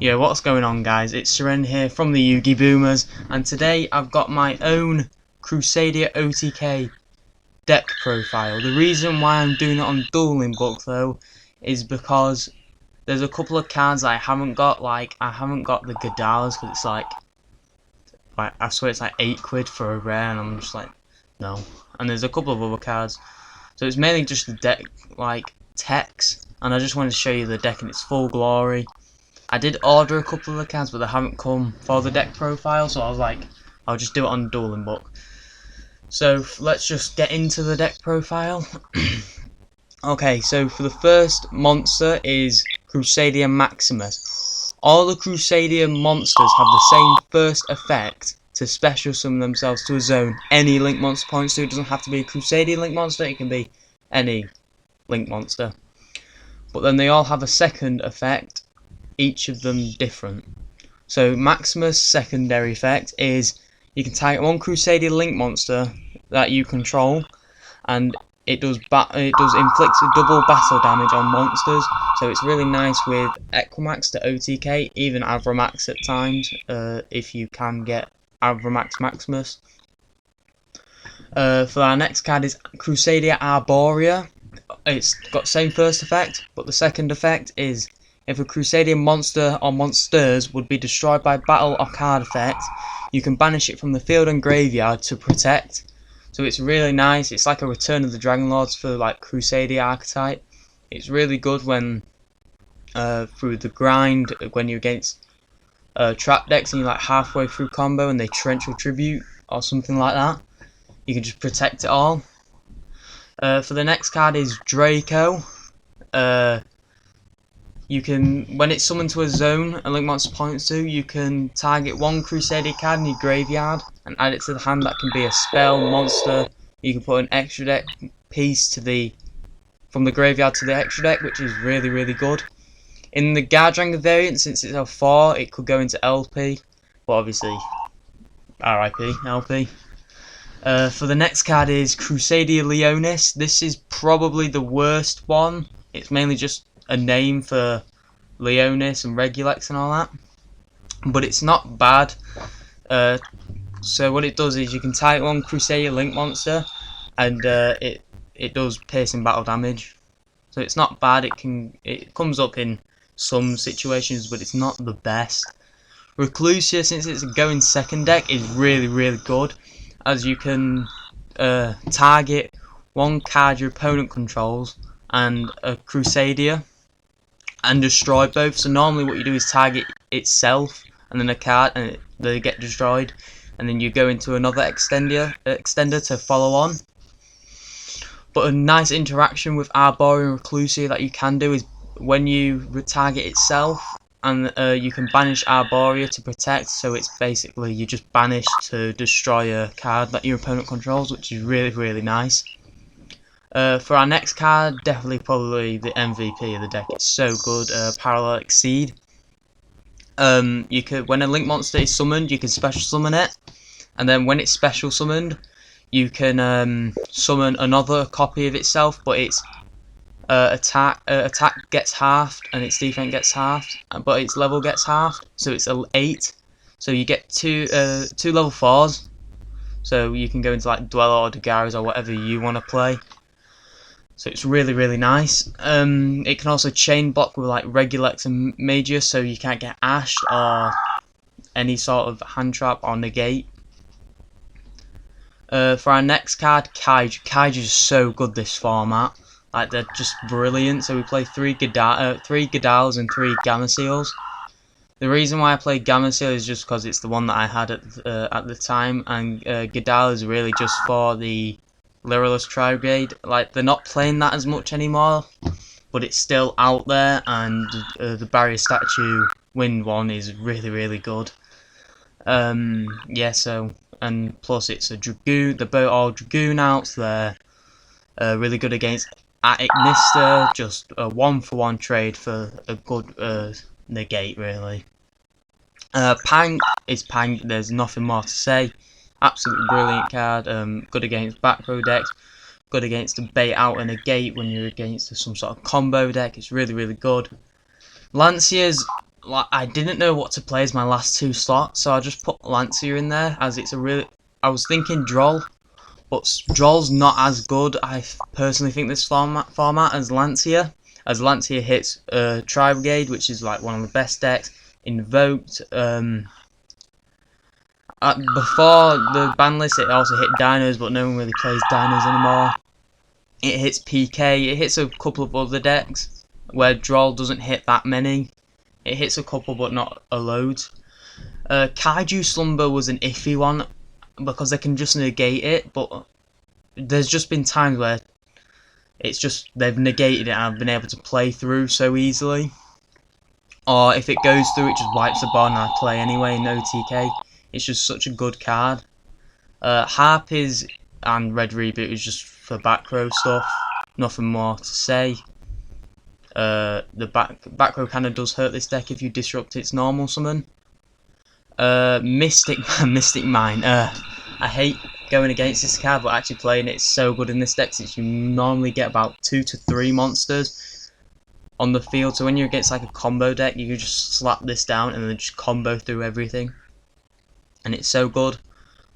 Yo, what's going on, guys? It's Seren here from the Yugi Boomers, and today I've got my own Crusadia OTK deck profile. The reason why I'm doing it on Dueling Book though is because there's a couple of cards I haven't got. Like, I haven't got the Gadalas because it's like I swear it's like £8 for a rare, and I'm just like, no. And there's a couple of other cards, so it's mainly just the deck, like text, and I just wanted to show you the deck in its full glory. I did order a couple of the cards, but they haven't come for the deck profile, so I was like, I'll just do it on Dueling Book. So let's just get into the deck profile. Okay, so for the first monster is Crusadia Maximus. All the Crusadia monsters have the same first effect to special summon themselves to a zone any link monster points to. It doesn't have to be a Crusadia link monster, it can be any link monster. But then they all have a second effect, each of them different. So Maximus' secondary effect is you can target one Crusadia link monster that you control, and it does inflict a double battle damage on monsters. So it's really nice with Equimax to OTK, even Avramax at times, if you can get Avramax Maximus. For our next card is Crusadia Arborea. It's got the same first effect, but the second effect is if a Crusadia monster or monsters would be destroyed by battle or card effect, you can banish it from the field and graveyard to protect. So it's really nice. It's like a Return of the Dragon Lords for like Crusadia archetype. It's really good when through the grind, when you're against trap decks and you're like halfway through combo and they torrential tribute or something like that. You can just protect it all. For the next card is Draco. You can, when it's summoned to a zone a link monster points to, you can target one Crusadia card in your graveyard and add it to the hand. That can be a spell, monster. You can put an extra deck piece from the graveyard to the extra deck, which is really good. In the Guardranger variant, since it's a 4, it could go into LP, but obviously RIP LP. For the next card is Crusadia Leonis. This is probably the worst one. It's mainly just a name for Leonis and Regulex and all that, but it's not bad. So what it does is you can target one Crusadia link monster, and it does piercing battle damage. So it's not bad. It comes up in some situations, but it's not the best. Reclusia, since it's a going second deck, is really good, as you can target one card your opponent controls and a Crusadia and destroy both. So normally what you do is target itself and then a card, and they get destroyed, and then you go into another extender to follow on. But a nice interaction with Arborea and Reclusia that you can do is when you target itself, and you can banish Arborea to protect. So it's basically you just banish to destroy a card that your opponent controls, which is really nice. For our next card, definitely probably the MVP of the deck. It's so good. Parallel Exceed. You could, when a link monster is summoned, you can special summon it, and then when it's special summoned, you can summon another copy of itself, but its attack gets halved and its defense gets halved, but its level gets halved. So it's 8. So you get two level 4s. So you can go into like Dweller or Dagaras or whatever you want to play. So it's really nice. It can also chain block with like Regulex and Magius, so you can't get ashed or any sort of hand trap or negate. For our next card, Kaiju. Kaiju is so good this format. Like, they're just brilliant. So we play 3 Gadalas and 3 Gamma Seals. The reason why I play Gamma Seal is just because it's the one that I had at the time, and Gadala is really just for the Lyrillus Tribrigade. Like, they're not playing that as much anymore, but it's still out there, and the Barrier Statue Wind one is really good. Yeah, so, and plus it's a Dragoon, they're both all Dragoon outs. They're really good against Attic Nista, just a 1-for-1 trade for a good negate, really. Pang is Pang, there's nothing more to say. Absolutely brilliant card, good against back row decks, good against a bait out and a gate when you're against some sort of combo deck. It's really good. Lanciers like, I didn't know what to play as my last 2 slots, so I just put Lancia in there as it's a really. I was thinking Droll, but Droll's not as good. I personally think this format as Lancia. As Lancia hits Tri-Brigade, which is like one of the best decks. Invoked. Before the ban list, it also hit Dinos, but no one really plays Dinos anymore. It hits PK. It hits a couple of other decks where Droll doesn't hit that many. It hits a couple, but not a load. Kaiju Slumber was an iffy one because they can just negate it, but there's just been times where it's just they've negated it and I've been able to play through so easily. Or if it goes through, it just wipes the board and I play anyway in OTK. It's just such a good card. Harpies and Red Reboot is just for back row stuff. Nothing more to say. The back row kind of does hurt this deck if you disrupt its normal summon. Mystic Mine. I hate going against this card, but actually playing it's so good in this deck since you normally get about 2 to 3 monsters on the field. So when you're against like a combo deck, you can just slap this down and then just combo through everything. And it's so good.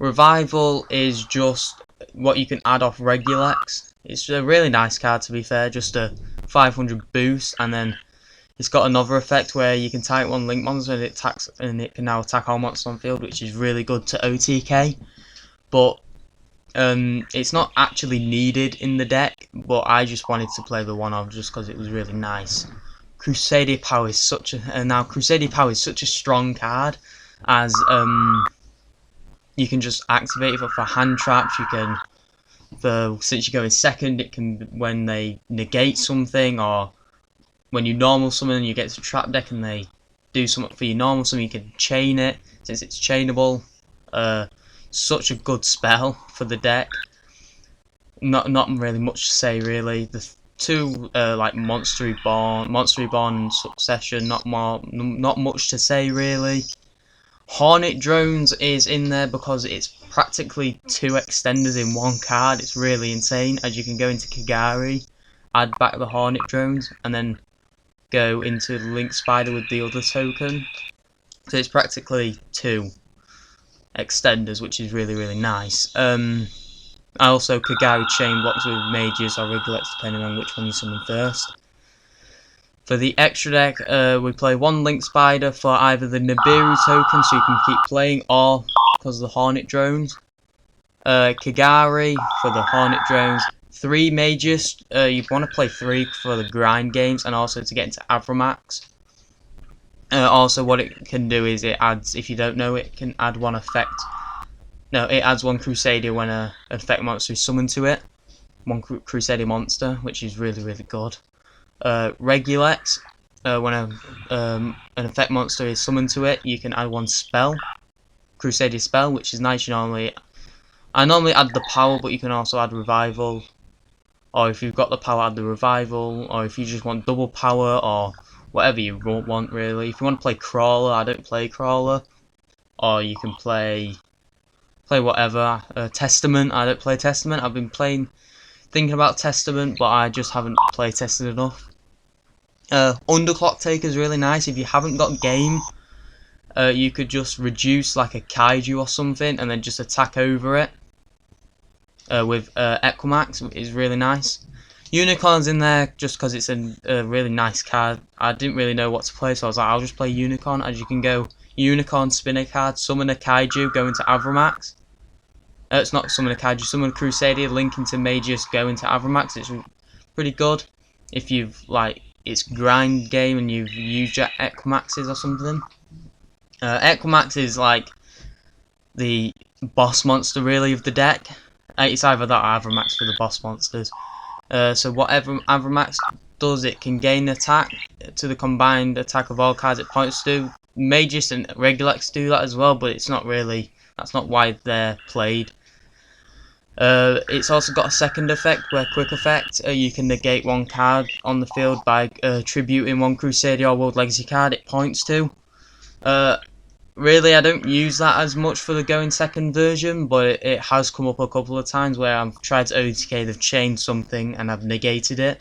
Revival is just what you can add off Regulex. It's a really nice card to be fair, just a 500 boost, and then it's got another effect where you can target one link monster and it can now attack all monsters on field, which is really good to OTK. But it's not actually needed in the deck, but I just wanted to play the one of just because it was really nice. Crusadia Power is such a strong card, as you can just activate it for hand traps. You can, since you go in second, it can when they negate something, or when you normal summon and you get to trap deck and they do something for your normal summon, you can chain it since it's chainable. Such a good spell for the deck. Not really much to say really. The 2 like Monster Reborn and Succession. Not much to say really. Hornet Drones is in there because it's practically 2 extenders in one card. It's really insane, as you can go into Kagari, add back the Hornet Drones, and then go into Link Spider with the other token. So it's practically 2 extenders, which is really nice. I also Kagari chain blocks with Mages or Regulex, depending on which one you summon first. For the extra deck, we play 1 Link Spider for either the Nibiru token, so you can keep playing, or because of the Hornet Drones. Kagari for the Hornet Drones. 3 Mages, you want to play 3 for the grind games, and also to get into Avramax. Also, what it can do is it adds, if you don't know, it can add 1 effect. No, it adds 1 Crusadia when an effect monster is summoned to it. 1 Crusadia monster, which is really good. Regulex, when an effect monster is summoned to it, you can add 1 spell, Crusadia spell, which is nice. I normally add the power, but you can also add revival, or if you've got the power, add the revival, or if you just want double power, or whatever you want really. If you want to play Crawler, I don't play Crawler, or you can play whatever. Testament, I don't play Testament. I've been thinking about Testament, but I just haven't play tested enough. Underclock Taker is really nice. If you haven't got game, you could just reduce like a Kaiju or something and then just attack over it with Equimax, which is really nice. Unicorn's in there just because it's a really nice card. I didn't really know what to play, so I was like, I'll just play Unicorn. As you can go Unicorn, spin a card, summon a Kaiju, go into Avramax. It's not summon a Kaiju, summon a Crusadia, link into Magus, go into Avramax. It's pretty good if you've it's grind game and you've used your Equimaxes or something. Equimax is like the boss monster really of the deck. It's either that or Avramax for the boss monsters. So whatever Avramax does, it can gain attack to the combined attack of all cards it points to. Magus and Regulex do that as well, but it's not really, that's not why they're played. It's also got a second effect where quick effect, you can negate 1 card on the field by tributing 1 Crusadia or World Legacy card it points to. Really, I don't use that as much for the going second version, but it has come up a couple of times where I've tried to OTK, they've changed something and I've negated it.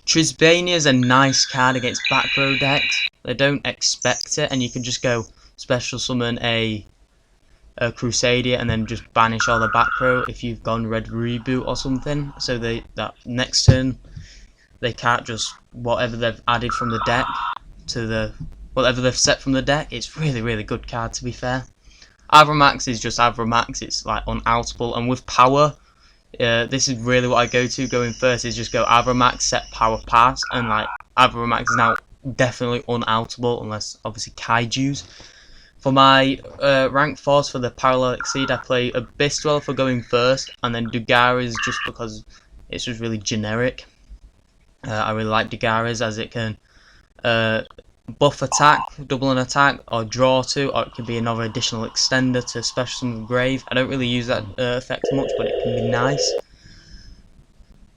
Crusadia is a nice card against back row decks. They don't expect it, and you can just go special summon a Crusadia and then just banish all the back row if you've gone red reboot or something. So that next turn they can't just whatever they've added from the deck to the whatever they've set from the deck. It's really good card, to be fair. Avramax is just Avramax. It's like unoutable, and with power, this is really what I go to. Going first is just go Avramax, set power pass, and like Avramax is now definitely unoutable unless obviously Kaiju's. For my rank 4s for the Parallel Exceed, I play Abyss Dweller for going first, and then Dugara's just because it's just really generic. I really like Dugara's as it can buff attack, double an attack, or draw 2, or it can be another additional extender to special summon Grave. I don't really use that effect much, but it can be nice.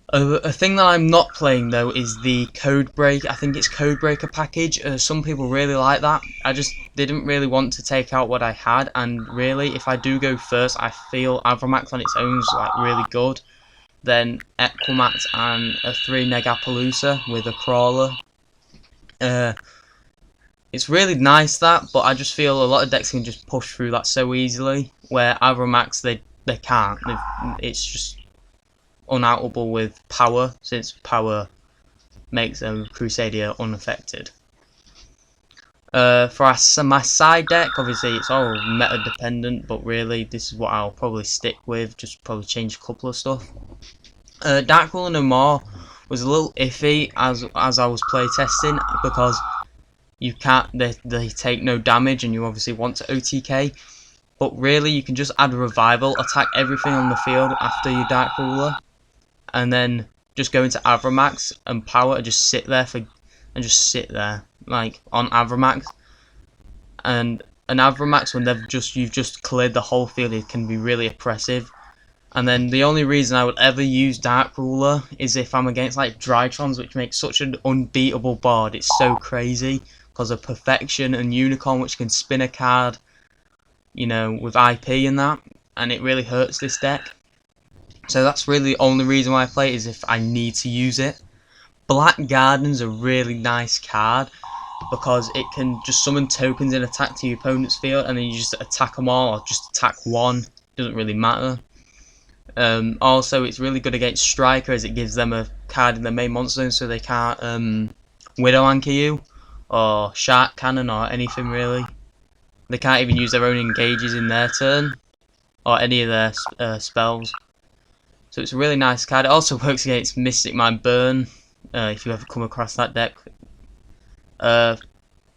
A thing that I'm not playing though is the Codebreaker. I think it's Codebreaker package. Some people really like that. I just didn't really want to take out what I had, and really, if I do go first, I feel Avramax on its own is like really good. Then Equimax and a 3 Negapalooza with a crawler. It's really nice that, but I just feel a lot of decks can just push through that so easily, where Avramax they can't. It's just unoutable with power, since power makes Crusadia unaffected. For my side deck, obviously it's all meta dependent, but really this is what I'll probably stick with, just probably change a couple of stuff. Dark Ruler No More was a little iffy as I was playtesting, because you can't, they take no damage and you obviously want to OTK, but really you can just add Revival, attack everything on the field after your Dark Ruler, and then just go into Avramax and power and just sit there like on Avramax. And an Avramax, when you've just cleared the whole field, it can be really oppressive. And then the only reason I would ever use Dark Ruler is if I'm against like Drytrons, which makes such an unbeatable board. It's so crazy because of Perfection and Unicorn, which can spin a card, you know, with IP and that, and it really hurts this deck. So that's really the only reason why I play it, is if I need to use it. Black Garden's a really nice card because it can just summon tokens and attack to your opponent's field, and then you just attack them all or just attack one. Doesn't really matter. Also, it's really good against Striker, as it gives them a card in their main monster zone, so they can't Widow Anchor you or Shark Cannon or anything really. They can't even use their own engages in their turn or any of their spells. So it's a really nice card. It also works against Mystic Mind Burn, if you ever come across that deck.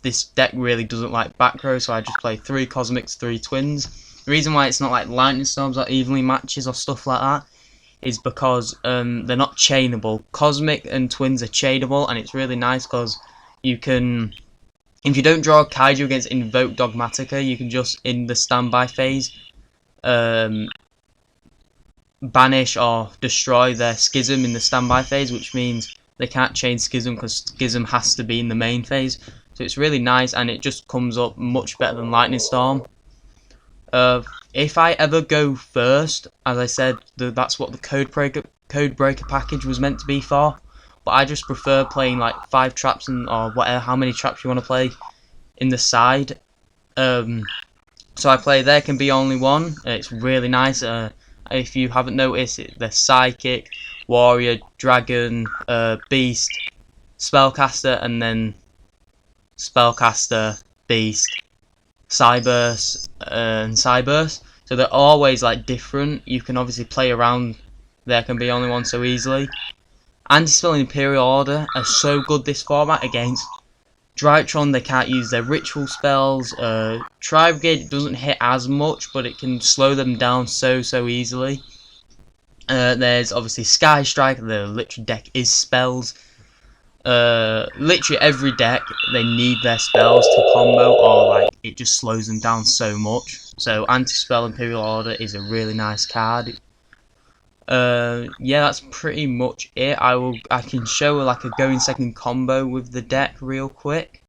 This deck really doesn't like back row, so I just play 3 Cosmics, 3 Twins. The reason why it's not like Lightning Storms or evenly matches or stuff like that is because they're not chainable. Cosmic and Twins are chainable, and it's really nice because you can, if you don't draw a Kaiju against Invoke Dogmatica, you can just, in the standby phase, banish or destroy their Schism in the standby phase, which means they can't chain Schism because Schism has to be in the main phase. So it's really nice, and it just comes up much better than Lightning Storm. If I ever go first, as I said, that's what the Codebreaker package was meant to be for. But I just prefer playing like 5 traps or whatever, how many traps you want to play in the side. So I play There Can Be Only One. It's really nice. If you haven't noticed, the Psychic, Warrior, Dragon, Beast, Spellcaster, and then Spellcaster, Beast, Cyburst, and Cyburst. So they're always like different. You can obviously play around There Can Be Only One so easily. Anti-Spell and Imperial Order are so good this format against Drytron. They can't use their ritual spells. Tri-Brigade doesn't hit as much, but it can slow them down so easily. There's obviously Sky Strike. The literary deck is spells. Literally every deck, they need their spells to combo, or like it just slows them down so much. So Anti-Spell Imperial Order is a really nice card. Yeah, that's pretty much it. I can show like a going second combo with the deck real quick.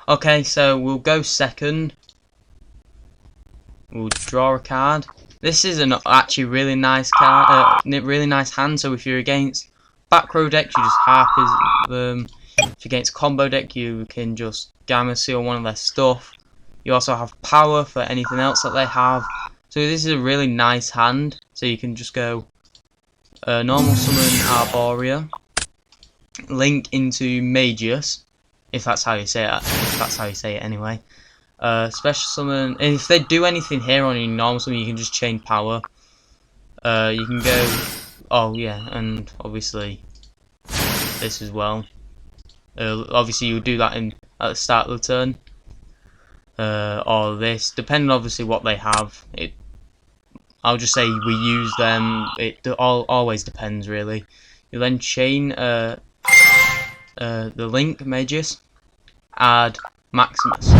Okay, so we'll go second. We'll draw a card. This is an actually really nice card, really nice hand. So if you're against back row deck, you just harpies them. If you're against combo deck, you can just Gamma Seal one of their stuff. You also have power for anything else that they have. So this is a really nice hand. So you can just go normal summon Arborea, link into Magius, if that's how you say it. If that's how you say it anyway. Special summon. And if they do anything here on your normal summon, you can just chain power. You can go. Oh yeah, and obviously this as well. Obviously you do that at the start of the turn. Or this, depending obviously what they have. I'll just say we use them. It always depends really. You then chain the link Magius, add Maximus.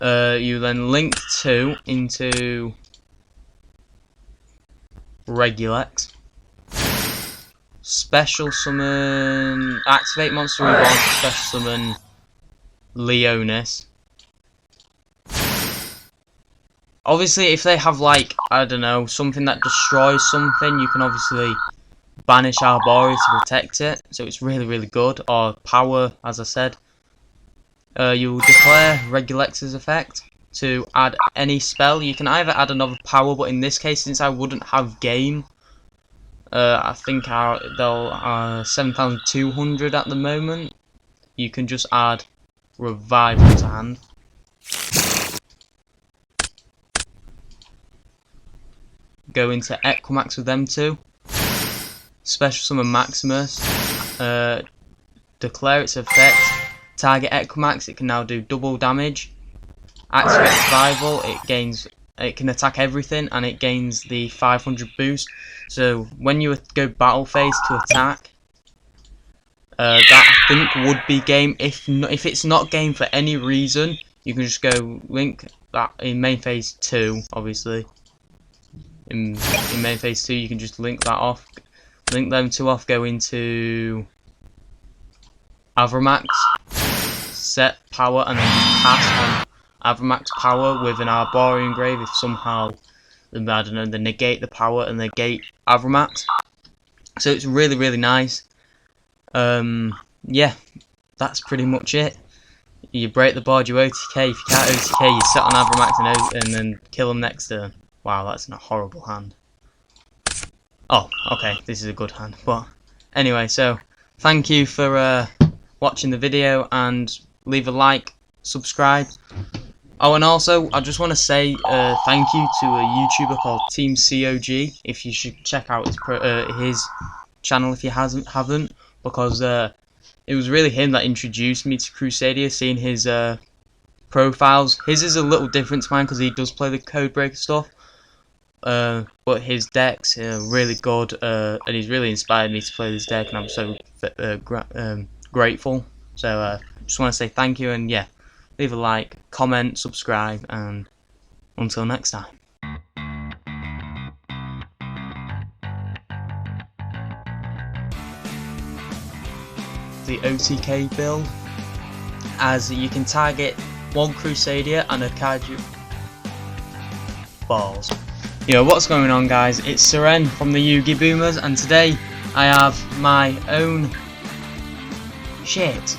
You then link 2 into Regulex. Special summon, activate monster reborn, special summon Leonis. Obviously, if they have like, I don't know, something that destroys something, you can obviously banish Arborea to protect it. So it's really, really good. Or power, as I said. You will declare Regulex's effect to add any spell. You can either add another power, but in this case, since I wouldn't have game, I think they'll 7,200 at the moment. You can just add Revival to hand. Go into Equimax with them two. Special summon Maximus. Declare its effect. Target Equimax. It can now do double damage. Activate Revival. It can attack everything, and it gains the 500 boost. So when you go battle phase to attack, that I think would be game. If it's not game for any reason, you can just go link that in main phase 2. Obviously, in main phase 2, you can just link that off. Link them two off. Go into Avramax. Set power, and then pass on Avramax power with an Arborean Grave if somehow, I don't know, they negate the power and negate Avramax. So it's really, really nice. Yeah, that's pretty much it. You break the board, you OTK. If you can't OTK, you sit on Avramax and then kill them next turn. Wow, that's a horrible hand. Oh, okay, this is a good hand. But anyway, so thank you for watching the video, and leave a like, subscribe. Oh, and also I just want to say thank you to a YouTuber called Team COG. If you should check out his channel if you haven't, because it was really him that introduced me to Crusadia. Seeing his profiles, his is a little different to mine because he does play the Codebreaker stuff. But his decks are really good, and he's really inspired me to play this deck, and I'm so grateful. So just want to say thank you, and yeah, leave a like, comment, subscribe, and until next time. The OTK build, as you can target one Crusadia and a Kaiju balls. Yo, what's going on, guys? It's Seren from the Yugi Boomers, and today I have my own shit.